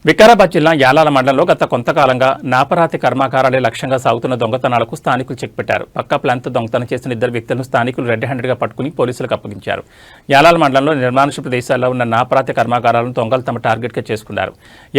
వికారాబాద్ జిల్లా యాలాల మండలంలో గత కొంతకాలంగా నాపరాతి కర్మాగారాలే లక్ష్యంగా సాగుతున్న దొంగతనాలకు స్థానికులు చెక్ పెట్టారు. పక్కా ప్లాన్తో దొంగతనం చేసిన ఇద్దరు వ్యక్తులను స్థానికులు రెడ్ హ్యాండెడ్గా పట్టుకుని పోలీసులకు అప్పగించారు. యాలాల మండలంలో నిర్మానుష్య ప్రదేశాల్లో ఉన్న నాపరాతి కర్మాగారాలను దొంగలు తమ టార్గెట్గా చేసుకున్నారు.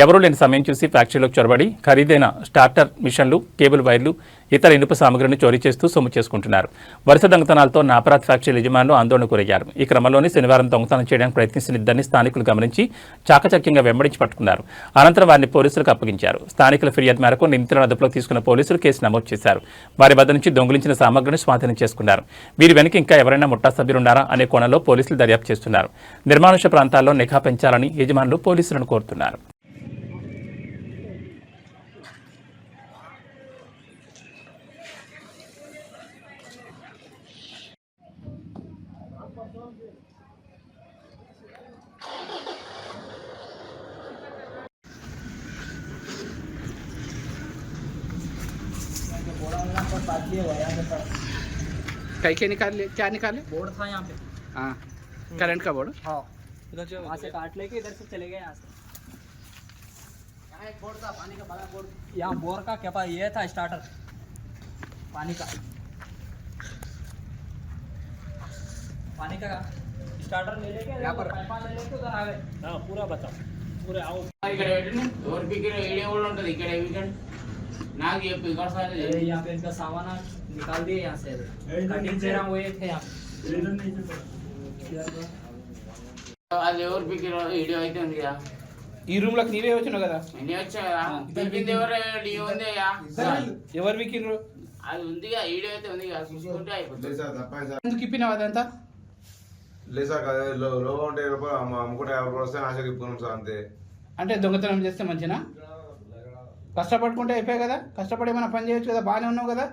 ఎవరూ లేని సమయం చూసి ఫ్యాక్టరీలోకి చొరబడి ఖరీదైన స్టార్టర్ మిషన్లు, కేబుల్ వైర్లు, ఇతర ఇనుప సామగ్రిని చోరీ చేస్తూ సొమ్ము చేసుకుంటున్నారు. వరుస దొంగతనాలతో నాపరాతి ఫ్యాక్టరీ యజమానులు ఆందోళనకు గురయ్యారు. ఈ క్రమంలోనే శనివారం దొంగతనం చేయడానికి ప్రయత్నించిన ఇద్దరిని స్థానికులు గమనించి చాకచక్యంగా వెంబడించి పట్టుకున్నారు. అనంతరం వారిని పోలీసులకు అప్పగించారు. స్థానికుల ఫిర్యాదు మేరకు నిందితులను అదుపులోకి తీసుకున్న పోలీసులు కేసు నమోదు చేశారు. వారి వద్ద నుంచి దొంగిలించిన సామగ్రిని స్వాధీనం చేసుకున్నారు. వీరి వెనుక ఇంకా ఎవరైనా ముఠా సభ్యులున్నారా అనే కోణంలో పోలీసులు దర్యాప్తు చేస్తున్నారు. నిర్మానుష్య ప్రాంతాల్లో నిఘా పెంచాలని యజమానులు పోలీసులను కోరుతున్నారు. कई के निकाले, क्या निकाले? बोर्ड था यहाँ पे। हाँ, करंट का बोर्ड। हाँ, इधर जो वहाँ से काट लेके इधर से चले गए यहाँ से। यहाँ एक बोर्ड था, पानी का बड़ा बोर्ड। यहाँ बोर का क्या ये था स्टार्टर पानी का स्टार्टर ले लेके यहाँ पर पाइप ले लेके उधर आ गए। हाँ, पूरा बता पूरे आओ। यहाँ पे इनका सामान निकाल दिए यहाँ से। कटिंग दे रहा हूँ, वो ये थे यहाँ ఈ రూమ్ లోకి నీవే వచ్చినావు కదా? ఎవరు వికిండ్రు? ఎందుకు ఇప్పినావు అదంతా? లేదు సార్, లోగా ఉంటే అమ్ముకుంటే 50 వస్తే ఆశకి ఇప్పుకున్నాం సార్, అంతే. అంటే దొంగతనం చేస్తే మంచినా? కష్టపడుకుంటే అయిపోయాయి కదా, కష్టపడి ఏమైనా పని చేయొచ్చు కదా, బాగానే ఉన్నావు కదా.